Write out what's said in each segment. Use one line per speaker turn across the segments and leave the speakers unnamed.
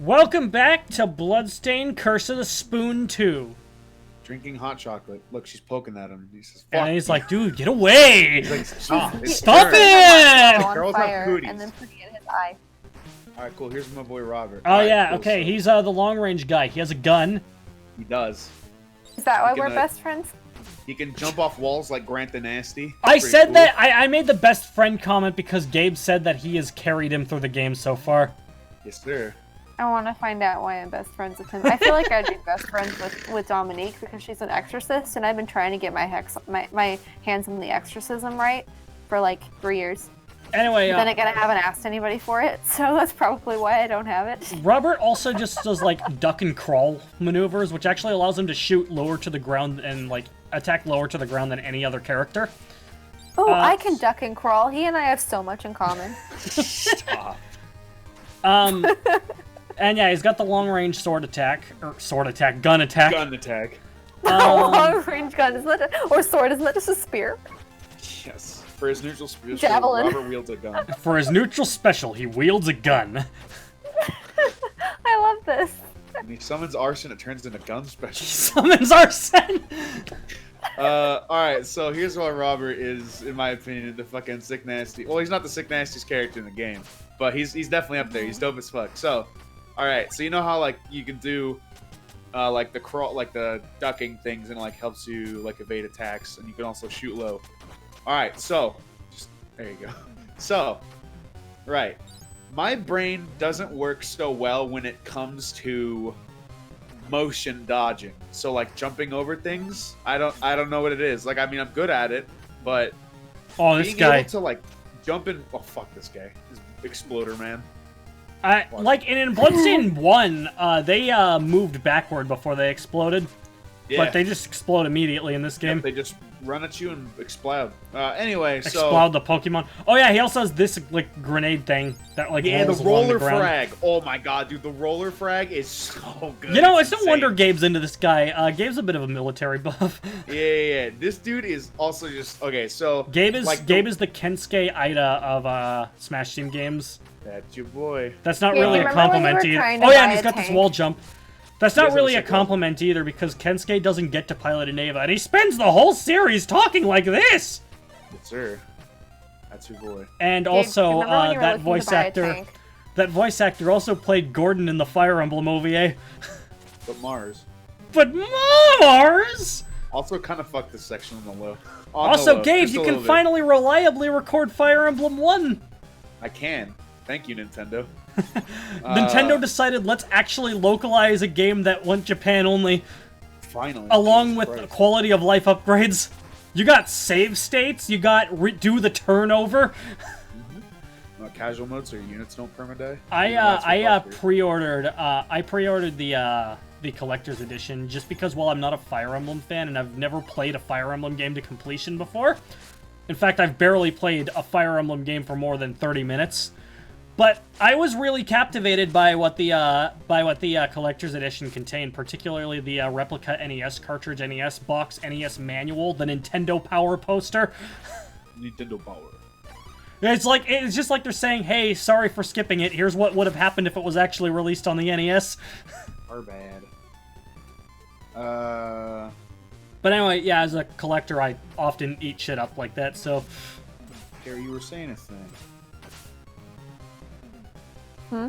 Welcome back to Bloodstained Curse of the Spoon 2.
Drinking hot chocolate. Look, she's poking at him. He says,
Fuck. And he's like, dude, get away!
He's like, stop
it!
Girls have cooties.
And then putting it in his eye.
Alright, cool. Here's my boy Robert.
Oh,
All
yeah,
cool,
okay.
so
He's the long-range guy. He has a gun.
He does.
Is that why
He
we're
can,
best friends?
He can jump off walls like Grant the Nasty.
I
Pretty
said
cool.
that. I made the best friend comment because Gabe said that he has carried him through the game so far.
Yes, sir.
I want to find out why I'm best friends with him. I feel like I'd be best friends with Dominique because she's an exorcist, and I've been trying to get my hands on the exorcism right for like 3 years.
Anyway,
Then again, I haven't asked anybody for it, so that's probably why I don't have it.
Robert also just does like duck and crawl maneuvers, which actually allows him to shoot lower to the ground and like attack lower to the ground than any other character.
Oh, I can duck and crawl. He and I have so much in common.
Stop.
And yeah, he's got the long-range gun attack.
Gun attack.
Long range gun, isn't that or sword? Isn't that just a spear?
Yes. For his neutral special,
Javelin.
Robert wields a gun.
For his neutral special, he wields a gun.
I love this.
When he summons arson, it turns into gun
He
special.
summons arson.
Alright, so here's why Robert is, in my opinion, the fucking sick nasty. Well, he's not the sick nastiest character in the game, but he's definitely up there. He's dope as fuck. So, alright, so you know how like you can do like the crawl, like the ducking things, and it like helps you like evade attacks, and you can also shoot low. Alright, so there you go. So, right. My brain doesn't work so well when it comes to motion dodging. So like jumping over things, I don't know what it is. Like, I mean, I'm good at it, but
Oh, this
being
guy.
able to like jump in. Oh fuck, this guy, this exploder man.
Like in Bloodstained 1, they moved backward before they exploded.
Yeah,
But they just explode immediately in this game.
they just run at you and explode. Anyway, so
Explode the Pokemon. Oh yeah, he also has this like grenade thing that like
yeah, the
rolls along
roller
the ground.
frag. Oh my god, dude, the roller frag is so good.
You know,
it's
it's no
insane.
wonder Gabe's into this guy. Gabe's a bit of a military buff.
Yeah. This dude is also just okay. So
Gabe is
like,
Gabe is the Kensuke Ida of Smash Team games.
That's your boy.
That's not
Yeah,
really a
remember when you
compliment
were
either.
trying to
Oh yeah,
buy
and he's
a
got this
tank?
wall jump. That's
He
not
does have
really
a
a
sick wall.
compliment either because Kensuke doesn't get to pilot an Eva, and he spends the whole series talking like this.
Yes, sir. That's your boy.
And
Gabe,
also,
remember when you were
that
looking to
voice
buy a
actor,
tank?
that voice actor also played Gordon in the Fire Emblem OVA.
But Mars.
But Mars!
Also kind of fucked this section on the low.
Also, Gabe,
just a
you
little
can
bit.
finally reliably record Fire Emblem 1.
I can. Thank you, Nintendo.
Nintendo decided let's actually localize a game that went Japan only,
Finally.
along
Jesus
with
Christ.
quality of life upgrades. You got save states, you got do the turnover.
Casual mode so your units don't permadeath.
I pre-ordered the collector's edition just because while I'm not a Fire Emblem fan and I've never played a Fire Emblem game to completion before. In fact, I've barely played a Fire Emblem game for more than 30 minutes. But I was really captivated by what the collector's edition contained, particularly the replica NES cartridge, NES box, NES manual, the Nintendo Power poster.
Nintendo Power.
It's just like they're saying, "Hey, sorry for skipping it. Here's what would have happened if it was actually released on the NES."
Our bad.
But anyway, yeah, as a collector, I often eat shit up like that. So,
Carrie, you were saying a thing.
Hmm?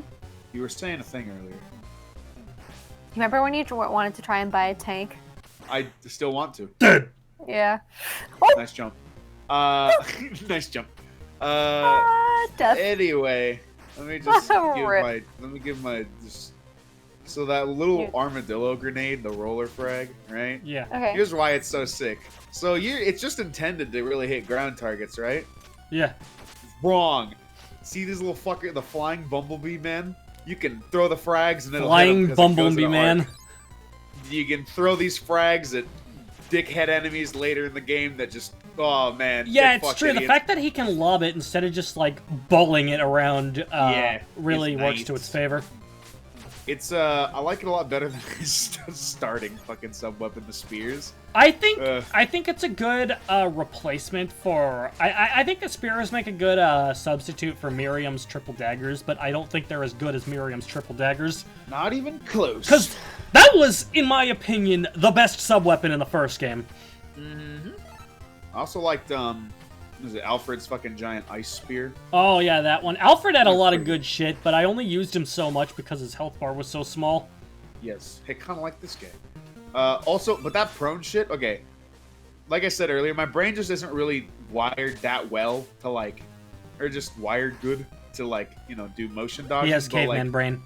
You were saying a thing earlier.
Remember when you wanted to try and buy a tank?
I still want to.
Yeah.
Nice jump. Nice jump.
Death.
Anyway, let me just
Rip.
give my so that little
You-
armadillo grenade, the roller frag, right?
yeah,
Okay.
Here's why it's so sick. So it's just intended to really hit ground targets, right?
yeah.
Wrong. See this little fucker, the flying bumblebee man? You can throw the frags and it'll hit him
Flying
because it goes
Bumblebee
in an
man.
arc. You can throw these frags at dickhead enemies later in the game that just, oh man.
Yeah,
get
it's
fucked
true. The
idiots.
fact that he can lob it instead of just like bowling it around
Yeah,
really
is
works to
nice.
its favor.
It's I like it a lot better than starting fucking sub weapon, the spears.
I think it's a good replacement for. I think the spears make a good substitute for Miriam's triple daggers, but I don't think they're as good as Miriam's triple daggers.
Not even close.
Because that was, in my opinion, the best sub weapon in the first game.
Mm-hmm. I also liked was it Alfred's fucking giant ice spear?
Oh yeah, that one. Alfred had a lot of good shit, but I only used him so much because his health bar was so small.
Yes, hey, kind of like this game. Also, but that prone shit, okay. Like I said earlier, my brain just isn't really wired that well to like, or just wired good to like, you know, do motion dodging.
He has
but,
caveman
like,
brain.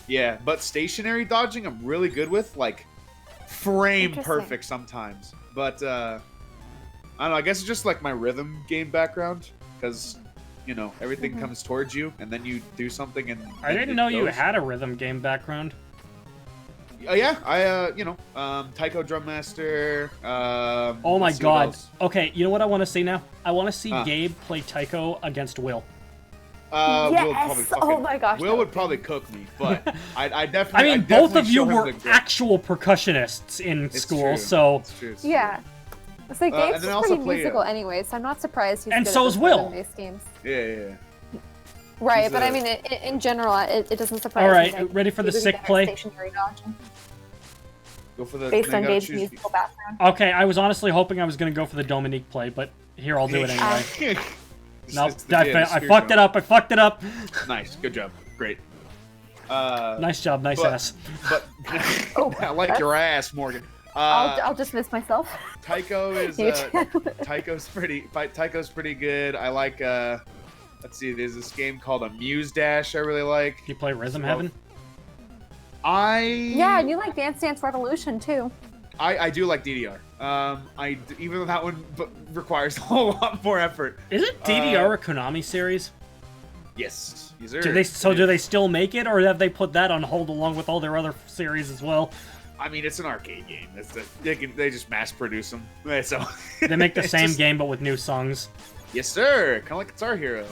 Yeah, but stationary dodging I'm really good with, like frame perfect sometimes. But I don't know, I guess it's just like my rhythm game background, because, you know, everything comes towards you, and then you do something, and
I didn't know you had a rhythm game background.
Yeah, you know, Taiko Drum Master.
Oh my god. Okay, you know what I want to see now? I want to see Gabe play Taiko against Will.
Yes! Oh my gosh.
Will would probably cook me, but I definitely.
I mean, both of you were actual percussionists in school,
true.
so.
It's true.
Yeah. So Gabe's
then
pretty musical anyway, so I'm not surprised he's
and
good
so
at
is Will.
rhythm-based games.
Yeah.
Right, but I mean, in general, it doesn't surprise me.
All right,
that
ready for the
he's
sick
good at
play?
stationary dodging,
Go for the.
based on Gabe's musical background.
Okay, I was honestly hoping I was going to go for the Dominique play, but here, I'll do it anyway. Nope, I fucked it up. I fucked it up.
Nice, good job, great.
Nice job, nice ass.
But I like your ass, Morgan.
I'll dismiss myself.
Taiko is Taiko's pretty good. I like let's see, there's this game called Amuse Dash I really like.
You play Rhythm Heaven?
Yeah, and you like Dance Dance Revolution too.
I do like DDR. Even though that one requires a whole lot more effort.
Isn't DDR a Konami series?
Yes.
Do they still make it, or have they put that on hold along with all their other series as well?
I mean, it's an arcade game. They just mass produce them. So
they make the same game but with new songs.
Yes, sir. Kind of like Guitar Hero.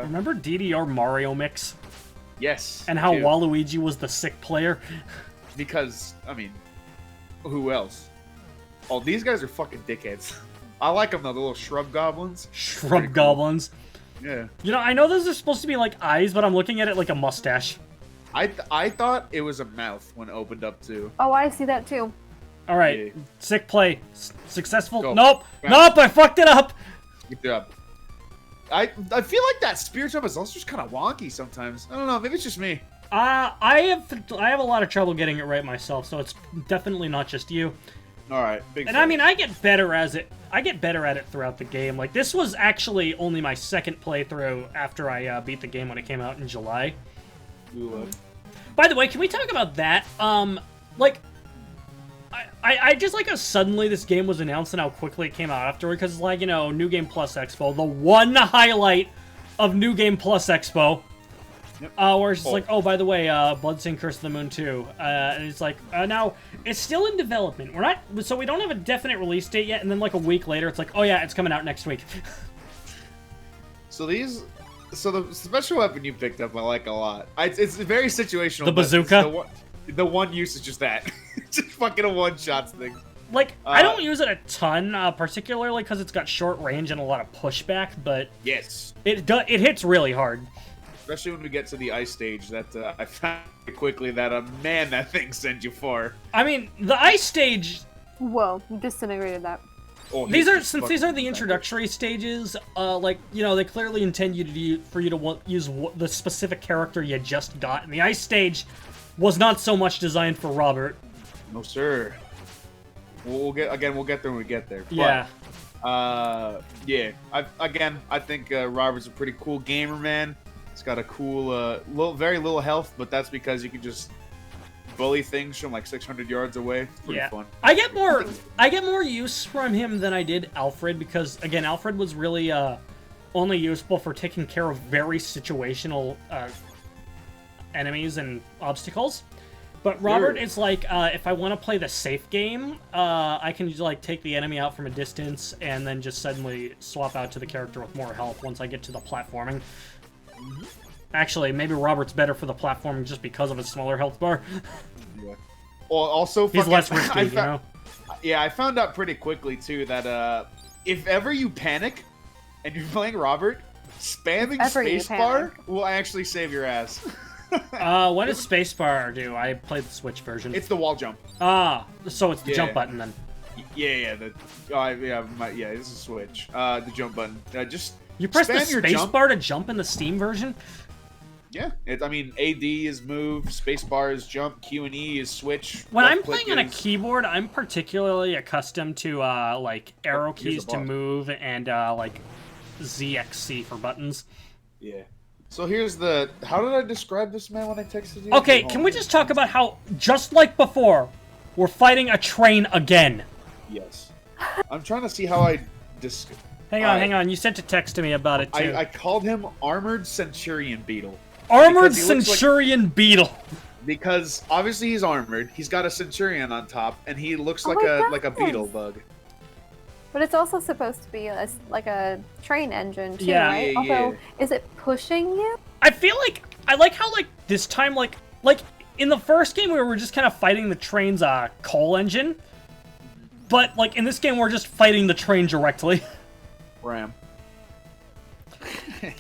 Remember DDR Mario Mix?
Yes.
And how Waluigi was the sick player?
Because, I mean, who else? Oh, these guys are fucking dickheads. I like them though, the little shrub goblins.
Shrub goblins.
Cool. Yeah.
You know, I know those are supposed to be like eyes, but I'm looking at it like a mustache.
I thought it was a mouth when it opened up too.
Oh, I see that too.
All right, sick play, successful.
Go.
Nope, nope, I fucked it up.
Good job. I feel like that spear jump is also just kind of wonky sometimes. I don't know, maybe it's just me.
I have a lot of trouble getting it right myself, so it's definitely not just you.
All right, big.
And I mean, I get better at it throughout the game. Like this was actually only my second playthrough after I beat the game when it came out in July.
Ooh,
By the way, can we talk about that? Like, I just like how suddenly this game was announced and how quickly it came out afterward, because, like, you know, New Game Plus Expo, the one highlight of New Game Plus Expo, where it's just like, oh, by the way, Bloodstained Curse of the Moon 2, and it's like, now, it's still in development. So we don't have a definite release date yet, and then, like, a week later, it's like, oh, yeah, it's coming out next week.
So the special weapon you picked up, I like a lot. It's very situational.
The bazooka?
The one use is just that. Just fucking a one-shot thing.
Like, I don't use it a ton, particularly because it's got short range and a lot of pushback, but
yes,
it hits really hard.
Especially when we get to the ice stage, that I found quickly that, man, that thing sends you far.
I mean, the ice stage...
Whoa, you disintegrated that.
Oh,
these are the introductory stages, like, you know, they clearly intend for you to use the specific character you just got, and the ice stage was not so much designed for Robert.
No, sir. We'll get there when we get there. But,
yeah.
Yeah. I think Robert's a pretty cool gamer, man. He's got a cool, very little health, but that's because you can just bully things from like 600 yards away. It's pretty fun.
I get more use from him than I did Alfred, because again, Alfred was really only useful for taking care of very situational enemies and obstacles. But Robert is like, if I want to play the safe game, I can just like take the enemy out from a distance and then just suddenly swap out to the character with more health once I get to the platforming. Actually, maybe Robert's better for the platforming just because of his smaller health bar.
Yeah. Well, also,
He's less risky, you know?
Yeah, I found out pretty quickly, too, that if ever you panic and you're playing Robert, spamming spacebar will actually save your ass.
Oh
what does spacebar do? I played the Switch version.
It's the wall jump.
Ah, so it's the jump button then.
Yeah, it's a Switch. The jump button. Just
you press the spacebar to jump in the Steam version?
Yeah, I mean, AD is move, spacebar is jump, Q and E is switch.
When I'm playing on a keyboard, I'm particularly accustomed to like arrow keys to move and like ZXC for buttons.
Yeah. So here's how did I describe this, man, when I texted you?
Okay, can we just talk about how, just like before, we're fighting a train again?
Yes. I'm trying to see how I...
Hang on. You sent a text to me about it, too.
I called him Armored Centurion Beetle.
Armored Centurion Beetle!
Because, obviously, he's armored. He's got a Centurion on top, and he looks like a beetle bug.
But it's also supposed to be like a train engine, too,
yeah.
right? Although, is it pushing you?
I feel like... I like how, like, this time, like in the first game, we were just kind of fighting the train's coal engine. But, like, in this game, we're just fighting the train directly.
Ram.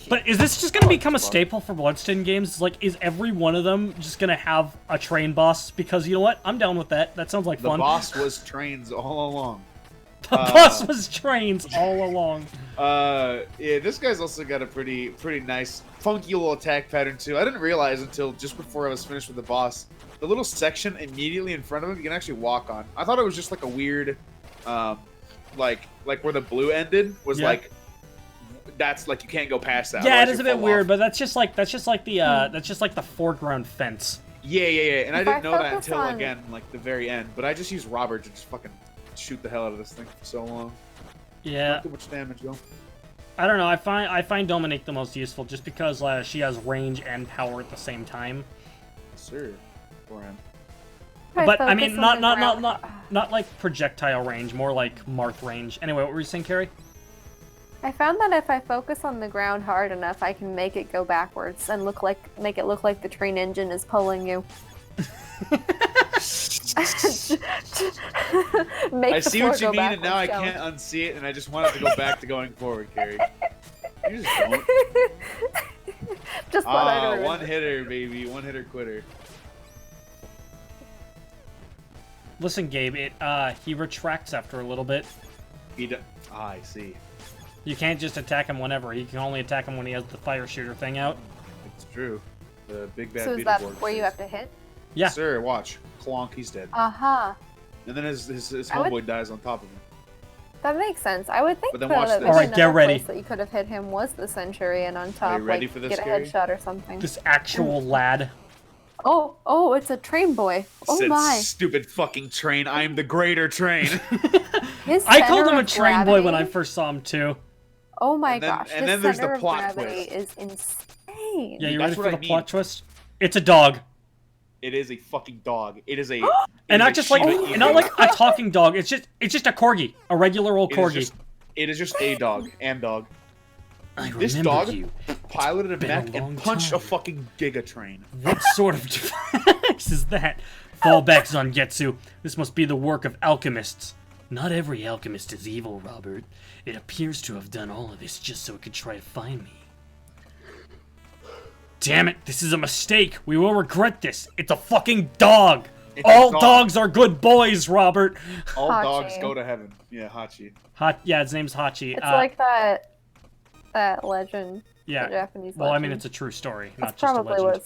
But is this just going to become a staple for Bloodstained games? Like, is every one of them just going to have a train boss? Because, you know what? I'm down with that. That sounds like fun.
The boss was trains all along.
The boss was trains all along.
Yeah, this guy's also got a pretty nice, funky little attack pattern, too. I didn't realize until just before I was finished with the boss. The little section immediately in front of him, you can actually walk on. I thought it was just like a weird, like where the blue ended was like, that's like you can't go past that.
Yeah, it is a bit weird, but that's just like the foreground fence.
Yeah, and I didn't know that until again, like the very end. But I just used Robert to just fucking shoot the hell out of this thing for so long.
Yeah.
Not too much damage though.
I don't know. I find Dominique the most useful just because she has range and power at the same time.
Sir, for him.
But I mean, not like projectile range, more like Marth range. Anyway, what were you saying, Carrie?
I found that if I focus on the ground hard enough, I can make it go backwards and make it look like the train engine is pulling you.
I see what you mean, and now I can't unsee it, and I just want it to go back to going forward, Carrie. You just don't.
Just what I
one hitter, baby. One hitter quitter.
Listen, Gabe, he retracts after a little bit.
I see.
You can't just attack him whenever. You can only attack him when he has the fire shooter thing out.
It's true. The big bad
So is that where you have to hit?
Yeah.
Sir, watch. Clonk, he's dead.
Uh-huh.
And then his homeboy dies on top of him.
That makes sense. I would think
But then watch this.
All right, get ready.
Place that you could have hit him was the Centurion on top.
Are you ready
like,
for this,
get a
Carrie?
headshot or something.
This actual lad.
Oh, it's a train boy. Oh
Said,
my.
stupid fucking train. I am the greater train.
I called him a train boy when I first saw him too.
Oh my gosh.
And then there's the plot
twist. Is insane.
Yeah, you ready for the plot twist? It's a dog.
It is a fucking dog. It is a
and not just like not like a talking dog. It's just a corgi, a regular old corgi.
It is just a dog and dog.
This
dog
you.
piloted a mech and punched a fucking giga train.
What sort of device is that? Fall back, Zangetsu. This must be the work of alchemists. Not every alchemist is evil, Robert. It appears to have done all of this just so it could try to find me. Damn it, this is a mistake. We will regret this. It's a fucking dog. All dogs are good boys, Robert.
All dogs go to heaven. Yeah, Hachi.
Yeah, his name's Hachi.
It's like that legend.
Yeah.
The Japanese legend.
Well, I mean, it's a true story, not just a
probably
legend.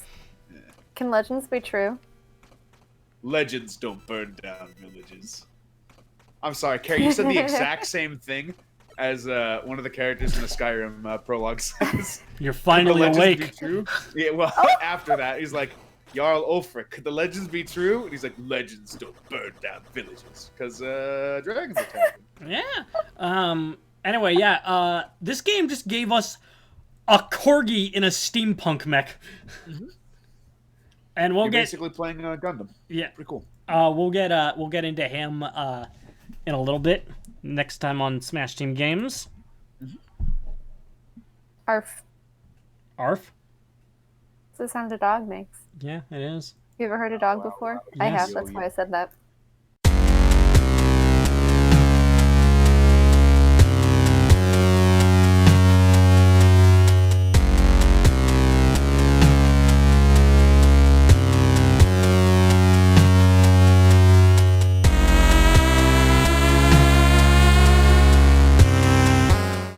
Yeah. Can legends be true?
Legends don't burn down villages. I'm sorry, Carrie, you said the exact same thing as one of the characters in the Skyrim prologue says.
You're finally awake.
Be true? Yeah, well, after that, he's like, Jarl Ulfric, could the legends be true? And he's like, legends don't burn down villages. Because dragons attack them.
Yeah. Anyway, yeah, this game just gave us a corgi in a steampunk mech.
Mm-hmm.
And
You're basically playing Gundam.
Yeah.
Pretty cool.
We'll get into him in a little bit next time on Smash Team Games.
Arf.
Arf?
the sound a dog makes.
Yeah, it is.
You ever heard a dog before? I have. That's why I said that.